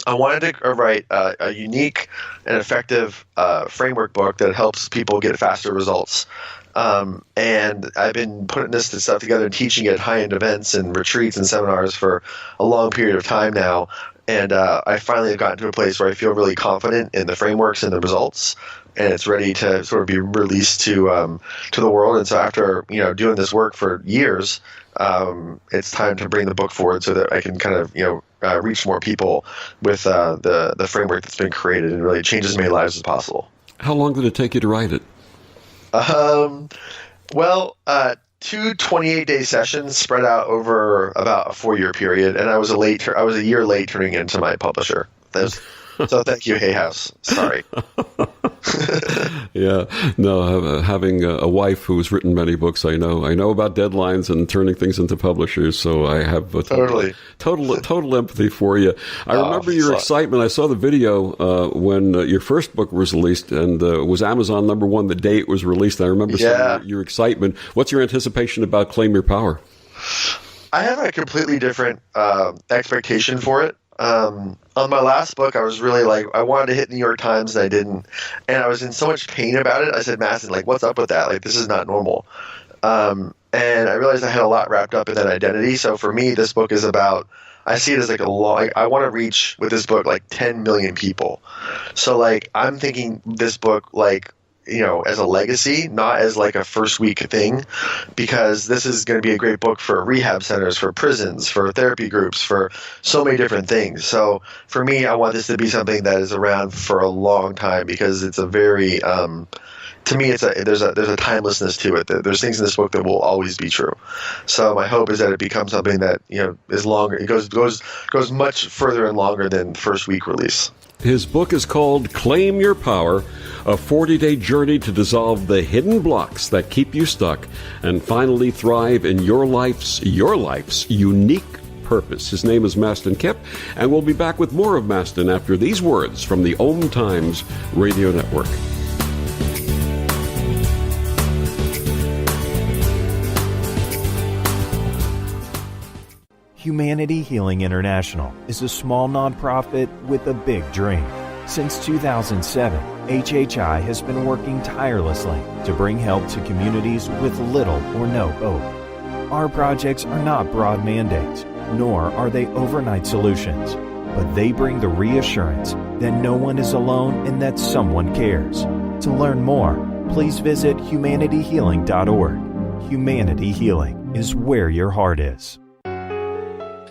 I wanted to write a unique and effective framework book that helps people get faster results. And I've been putting this stuff together and teaching at high-end events and retreats and seminars for a long period of time now. And I finally have gotten to a place where I feel really confident in the frameworks and the results, and it's ready to sort of be released to the world. And so after doing this work for years, it's time to bring the book forward so that I can kind of reach more people with the framework that's been created and really change as many lives as possible. How long did it take you to write it? Two 28-day sessions spread out over about a 4-year period, and I was a year late turning into my publisher. So thank you, Hay House. Sorry. Yeah, no. Having a wife who's written many books, I know about deadlines and turning things into publishers. So I have a total empathy for you. I remember your excitement. I saw the video when your first book was released, and was Amazon #1 the day it was released. I remember seeing your excitement. What's your anticipation about Claim Your Power? I have a completely different expectation for it. On my last book, I was really I wanted to hit New York Times and I didn't, and I was in so much pain about it. I said, Mastin, what's up with that? This is not normal. And I realized I had a lot wrapped up in that identity. So for me, this book is about, I see it as I want to reach with this book 10 million people. So I'm thinking this book as a legacy, not as a first week thing, because this is going to be a great book for rehab centers, for prisons, for therapy groups, for so many different things. So for me, I want this to be something that is around for a long time, because it's a very, to me, there's a timelessness to it. There's things in this book that will always be true. So my hope is that it becomes something that is longer. It goes much further and longer than the first week release. His book is called Claim Your Power, a 40-day journey to dissolve the hidden blocks that keep you stuck and finally thrive in your life's unique purpose. His name is Mastin Kipp, and we'll be back with more of Mastin after these words from the OMTimes Radio Network. Humanity Healing International is a small nonprofit with a big dream. Since 2007, HHI has been working tirelessly to bring help to communities with little or no hope. Our projects are not broad mandates, nor are they overnight solutions, but they bring the reassurance that no one is alone and that someone cares. To learn more, please visit humanityhealing.org. Humanity Healing is where your heart is.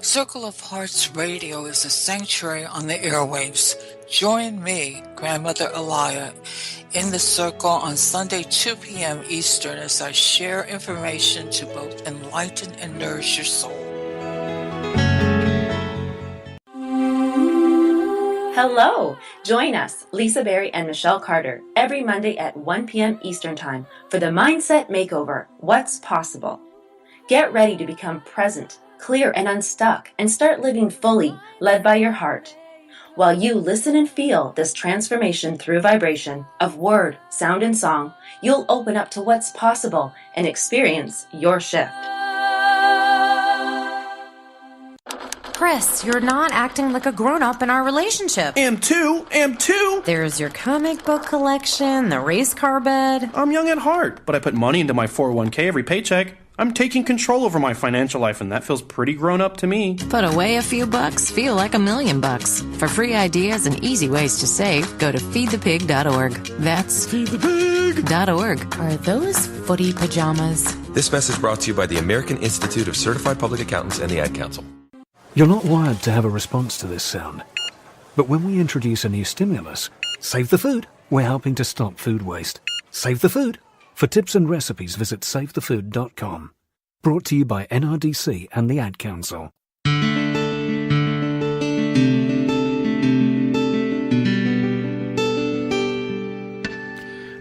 Circle of Hearts Radio is a sanctuary on the airwaves. Join me, Grandmother Elia, in the circle on Sunday, 2 p.m. Eastern, as I share information to both enlighten and nourish your soul. Hello! Join us, Lisa Berry and Michelle Carter, every Monday at 1 p.m. Eastern Time for the Mindset Makeover, What's Possible. Get ready to become present, clear and unstuck, and start living fully, led by your heart. While you listen and feel this transformation through vibration of word, sound, and song, you'll open up to what's possible and experience your shift. Chris, you're not acting like a grown-up in our relationship. Am too. There's your comic book collection, the race car bed. I'm young at heart, but I put money into my 401k every paycheck. I'm taking control over my financial life, and that feels pretty grown up to me. Put away a few bucks, feel like $1 million. For free ideas and easy ways to save, go to feedthepig.org. That's feedthepig.org. Are those footy pajamas? This message brought to you by the American Institute of Certified Public Accountants and the Ad Council. You're not wired to have a response to this sound. But when we introduce a new stimulus, Save the Food, we're helping to stop food waste. Save the Food. For tips and recipes, visit savethefood.com. Brought to you by NRDC and the Ad Council.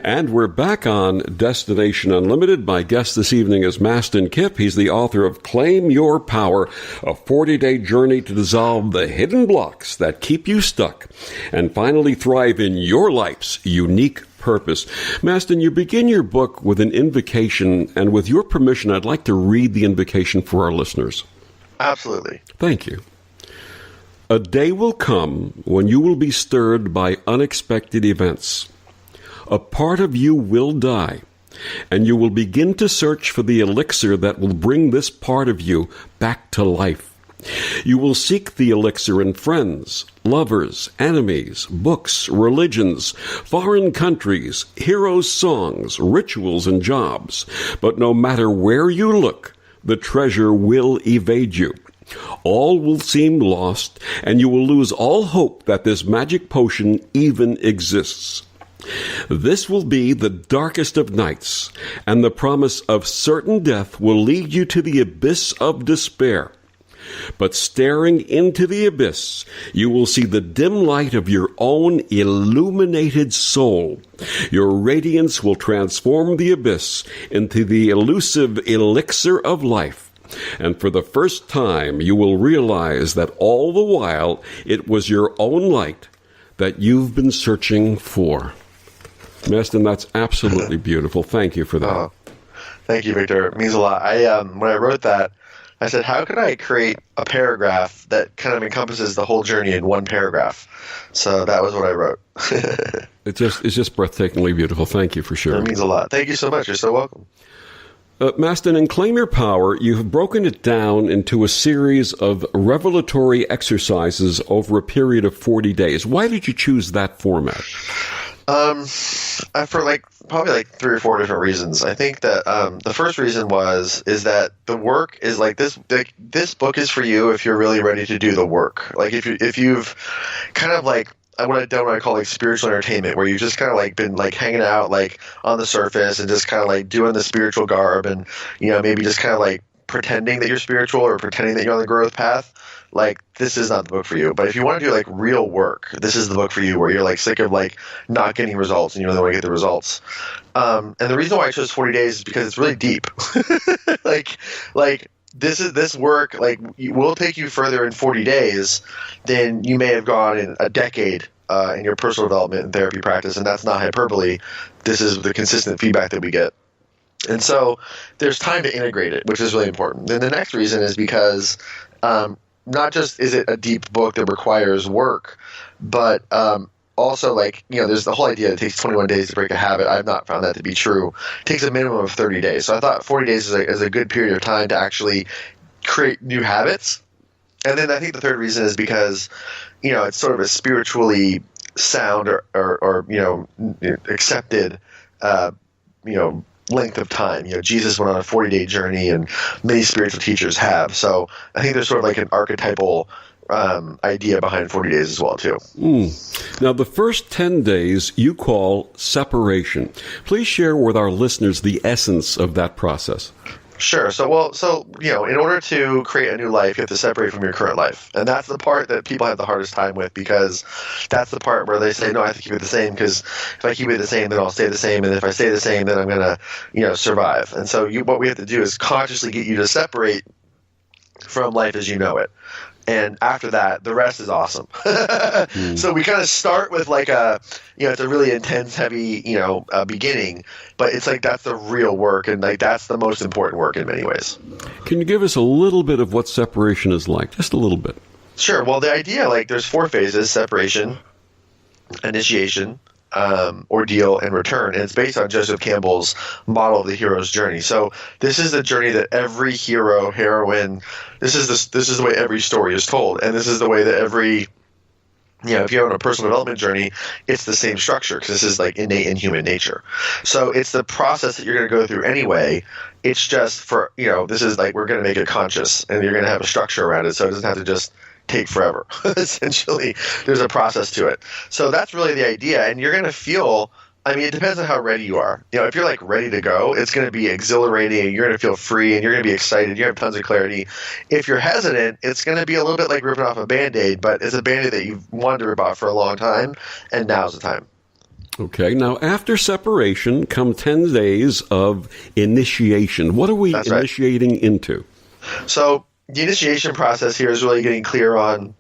And we're back on Destination Unlimited. My guest this evening is Mastin Kipp. He's the author of Claim Your Power, a 40-day journey to dissolve the hidden blocks that keep you stuck and finally thrive in your life's unique purpose. Mastin, you begin your book with an invocation, and with your permission, I'd like to read the invocation for our listeners. Absolutely. Thank you. A day will come when you will be stirred by unexpected events. A part of you will die, and you will begin to search for the elixir that will bring this part of you back to life. You will seek the elixir in friends, lovers, enemies, books, religions, foreign countries, heroes' songs, rituals, and jobs. But no matter where you look, the treasure will evade you. All will seem lost, and you will lose all hope that this magic potion even exists. This will be the darkest of nights, and the promise of certain death will lead you to the abyss of despair. But staring into the abyss, you will see the dim light of your own illuminated soul. Your radiance will transform the abyss into the elusive elixir of life. And for the first time, you will realize that all the while it was your own light that you've been searching for. Mastin, that's absolutely beautiful. Thank you for that. Oh, thank you, Victor. It means a lot. When I wrote that, I said, how could I create a paragraph that kind of encompasses the whole journey in one paragraph? So that was what I wrote. It's just breathtakingly beautiful. Thank you for sharing. It means a lot. Thank you so much. You're so welcome. Mastin, in Claim Your Power, you have broken it down into a series of revelatory exercises over a period of 40 days. Why did you choose that format? For probably 3 or 4 different reasons. I think that the first reason is that the work is this book is for you if you're really ready to do the work. Like if you've kind of what I call spiritual entertainment, where you've just kind of been hanging out on the surface and just kind of doing the spiritual garb and maybe just kind of pretending that you're spiritual or pretending that you're on the growth path. This is not the book for you. But if you want to do real work, this is the book for you, where you're sick of not getting results and you really want to get the results. And the reason why I chose 40 days is because it's really deep. This work will take you further in 40 days than you may have gone in a decade in your personal development and therapy practice, and that's not hyperbole. This is the consistent feedback that we get. And so there's time to integrate it, which is really important. And the next reason is because not just is it a deep book that requires work, but also there's the whole idea that it takes 21 days to break a habit. I've not found that to be true. It takes a minimum of 30 days. So I thought 40 days is a good period of time to actually create new habits. And then I think the third reason is because, it's sort of a spiritually sound or accepted, length of time. Jesus went on a 40-day journey, and many spiritual teachers have. So I think there's sort of an archetypal idea behind 40 days as well, too. Now, the first 10 days you call separation. Please share with our listeners the essence of that process. Sure. So in order to create a new life, you have to separate from your current life. And that's the part that people have the hardest time with, because that's the part where they say, no, I have to keep it the same, because if I keep it the same, then I'll stay the same. And if I stay the same, then I'm going to, survive. And so what we have to do is consciously get you to separate from life as you know it. And after that, the rest is awesome. So we kind of start with it's a really intense, heavy, beginning, but it's that's the real work, and that's the most important work in many ways. Can you give us a little bit of what separation is like? Just a little bit. Sure. Well, the idea, there's 4 phases: separation, initiation, ordeal, and return. And it's based on Joseph Campbell's model of the hero's journey. So this is the journey that every hero, heroine, this is the way every story is told. And this is the way that every, if you're on a personal development journey, it's the same structure, because this is innate in human nature. So it's the process that you're going to go through anyway. It's just for, this is we're going to make it conscious, and you're going to have a structure around it, so it doesn't have to just take forever. Essentially, there's a process to it. So that's really the idea. And you're going to feel, it depends on how ready you are. If you're ready to go, it's going to be exhilarating, and you're going to feel free, and you're going to be excited. You have tons of clarity. If you're hesitant, it's going to be a little bit like ripping off a Band-Aid, but it's a Band-Aid that you've wondered about for a long time, and now's the time. Okay. Now, after separation come 10 days of initiation. What are we initiating into? So the initiation process here is really getting clear on,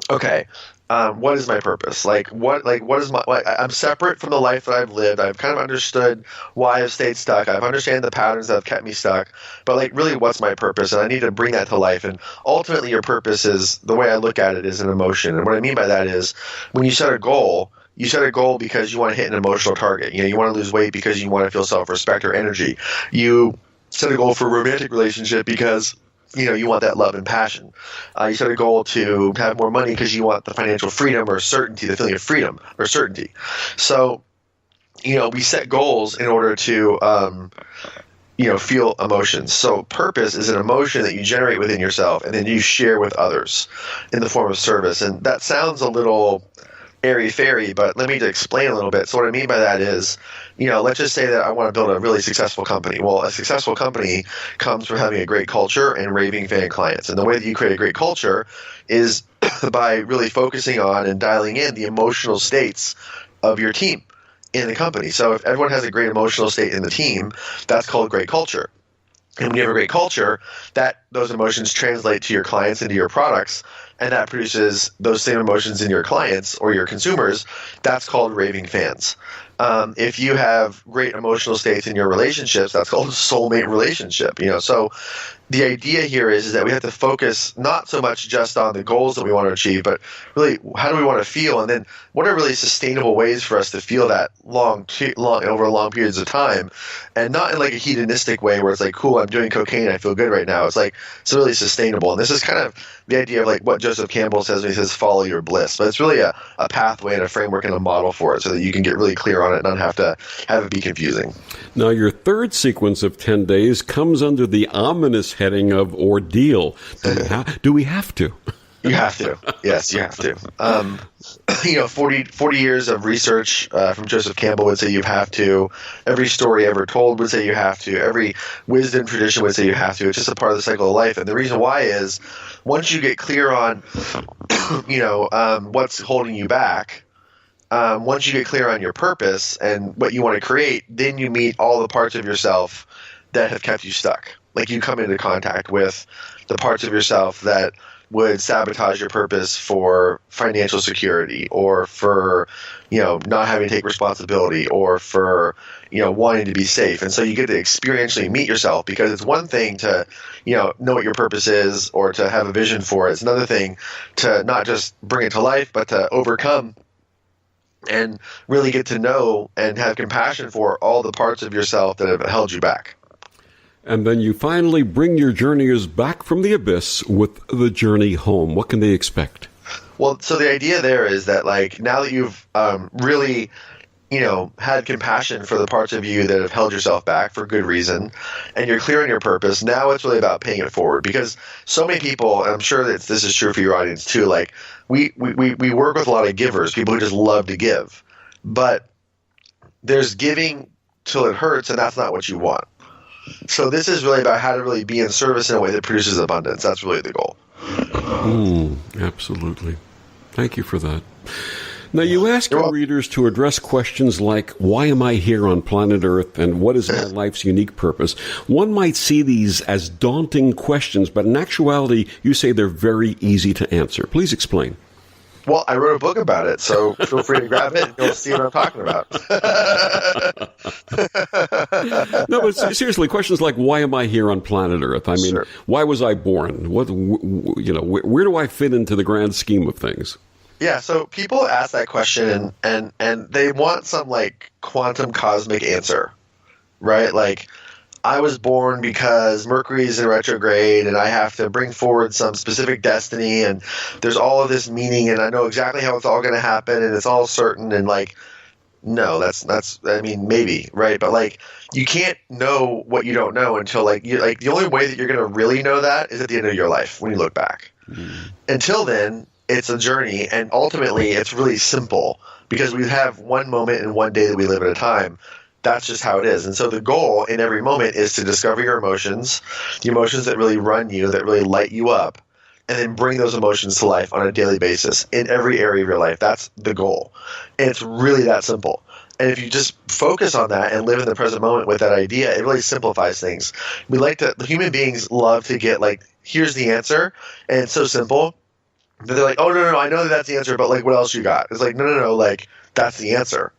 what is my purpose? What is my, I'm separate from the life that I've lived. I've kind of understood why I've stayed stuck. I've understood the patterns that have kept me stuck, but really, what's my purpose? And I need to bring that to life. And ultimately, your purpose is, the way I look at it, is an emotion. And what I mean by that is, when you set a goal because you want to hit an emotional target. You want to lose weight because you want to feel self-respect or energy. You set a goal for a romantic relationship because you want that love and passion. You set a goal to have more money because you want the financial freedom or certainty, the feeling of freedom or certainty. So, we set goals in order to, feel emotions. So purpose is an emotion that you generate within yourself and then you share with others in the form of service. And that sounds a little airy-fairy, but let me explain a little bit. So what I mean by that is, let's just say that I want to build a really successful company. Well, a successful company comes from having a great culture and raving fan clients. And the way that you create a great culture is by really focusing on and dialing in the emotional states of your team in the company. So if everyone has a great emotional state in the team, that's called great culture. And when you have a great culture, those emotions translate to your clients and to your products, and that produces those same emotions in your clients or your consumers. That's called raving fans. If you have great emotional states in your relationships, that's called a soulmate relationship. So the idea here is that we have to focus not so much just on the goals that we want to achieve, but really how do we want to feel, and then what are really sustainable ways for us to feel that long over long periods of time, and not in like a hedonistic way where it's like, cool, I'm doing cocaine, I feel good right now. It's like it's really sustainable, and this is kind of the idea of like what Joseph Campbell says when he says follow your bliss. But it's really a pathway and a framework and a model for it, so that you can get really clear on it and not have to have it be confusing. Now, your third sequence of 10 days comes under the ominous heading of ordeal. Do we have to? You have to. Yes, you have to. 40 years of research from Joseph Campbell would say you have to. Every story ever told would say you have to. Every wisdom tradition would say you have to. It's just a part of the cycle of life. And the reason why is once you get clear on, what's holding you back, once you get clear on your purpose and what you want to create, then you meet all the parts of yourself that have kept you stuck. Like you come into contact with the parts of yourself that would sabotage your purpose for financial security, or for, not having to take responsibility, or for, wanting to be safe. And so you get to experientially meet yourself, because it's one thing to, know what your purpose is or to have a vision for it. It's another thing to not just bring it to life, but to overcome and really get to know and have compassion for all the parts of yourself that have held you back. And then you finally bring your journeyers back from the abyss with the journey home. What can they expect? Well, so the idea there is that, like, now that you've really, had compassion for the parts of you that have held yourself back for good reason, and you're clear on your purpose, now it's really about paying it forward. Because so many people, and I'm sure that this is true for your audience too, like, we work with a lot of givers, people who just love to give. But there's giving till it hurts, and that's not what you want. So this is really about how to really be in service in a way that produces abundance. That's really the goal. Absolutely. Thank you for that. Now, you ask your readers to address questions like, why am I here on planet Earth, and what is my life's unique purpose? One might see these as daunting questions, but in actuality, you say they're very easy to answer. Please explain. Well, I wrote a book about it, so feel free to grab it and you'll see what I'm talking about. No, but seriously, questions like, why am I here on planet Earth? I mean, sure. Why was I born? Where do I fit into the grand scheme of things? Yeah, so people ask that question and they want some like quantum cosmic answer, right? Like, I was born because Mercury's in retrograde and I have to bring forward some specific destiny, and there's all of this meaning and I know exactly how it's all going to happen and it's all certain, and like, no, that's I mean, maybe, right? But like, you can't know what you don't know until like the only way that you're going to really know that is at the end of your life when you look back. Until then, it's a journey, and ultimately it's really simple because we have one moment and one day that we live at a time. That's just how it is. And so the goal in every moment is to discover your emotions, the emotions that really run you, that really light you up, and then bring those emotions to life on a daily basis in every area of your life. That's the goal. And it's really that simple. And if you just focus on that and live in the present moment with that idea, it really simplifies things. Human beings love to get like, here's the answer, and it's so simple. They're like, oh, no, I know that's the answer, but like, what else you got? It's like, no, like, that's the answer.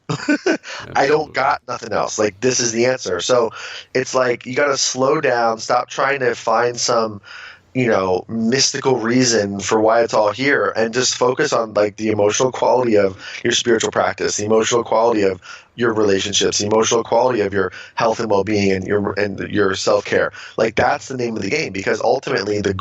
I don't got nothing else. Like, this is the answer. So it's like, you got to slow down, stop trying to find some, mystical reason for why it's all here, and just focus on like the emotional quality of your spiritual practice, the emotional quality of your relationships, the emotional quality of your health and well-being, and your self-care. Like, that's the name of the game, because ultimately the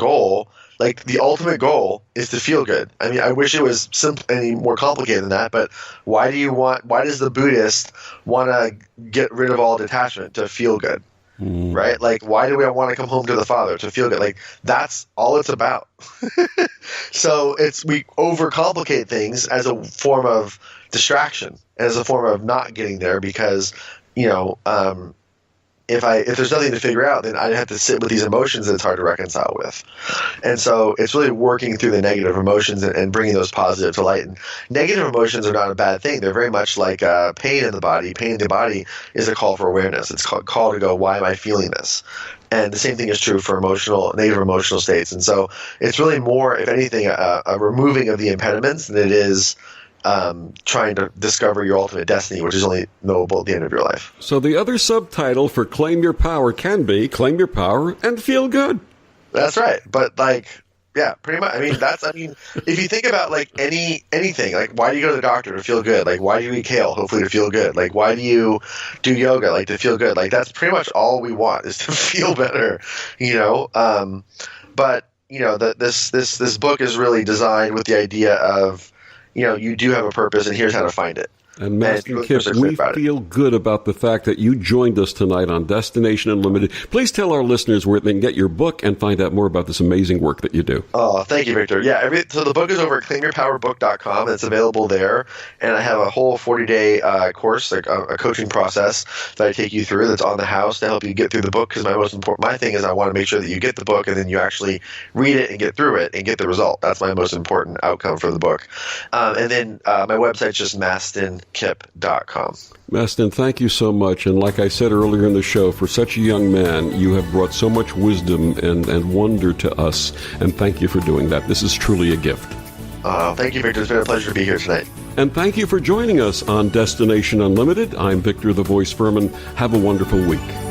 ultimate goal is to feel good. I mean, I wish it was any more complicated than that, but why does the Buddhist want to get rid of all detachment? To feel good. Right? Like, why do we want to come home to the Father? To feel good. Like, that's all it's about. So we overcomplicate things as a form of distraction, as a form of not getting there, because, if there's nothing to figure out, then I have to sit with these emotions that it's hard to reconcile with. And so it's really working through the negative emotions and bringing those positive to light. And negative emotions are not a bad thing. They're very much like pain in the body. Pain in the body is a call for awareness. It's a call to go, why am I feeling this? And the same thing is true for negative emotional states. And so it's really more, if anything, a removing of the impediments than it is trying to discover your ultimate destiny, which is only knowable at the end of your life. So the other subtitle for Claim Your Power can be Claim Your Power and Feel Good. That's right. But pretty much. If you think about like anything, like, why do you go to the doctor? To feel good. Like, why do you eat kale? Hopefully to feel good. Like, why do you do yoga? Like, to feel good. Like, that's pretty much all we want, is to feel better, but this book is really designed with the idea of, you do have a purpose, and here's how to find it. And Mastin Kipp, we feel good about the fact that you joined us tonight on Destination Unlimited. Please tell our listeners where they can get your book and find out more about this amazing work that you do. Oh, thank you, Victor. Yeah, so the book is over at claimyourpowerbook.com. It's available there. And I have a whole 40-day course, like a coaching process that I take you through that's on the house to help you get through the book, because my thing is I want to make sure that you get the book and then you actually read it and get through it and get the result. That's my most important outcome for the book. And then my website's just mastinkipp.com. Mastin, thank you so much. And like I said earlier in the show, for such a young man, you have brought so much wisdom and wonder to us. And thank you for doing that. This is truly a gift. Thank you, Victor. It's been a pleasure to be here tonight. And thank you for joining us on Destination Unlimited. I'm Victor the Voice Furman. Have a wonderful week.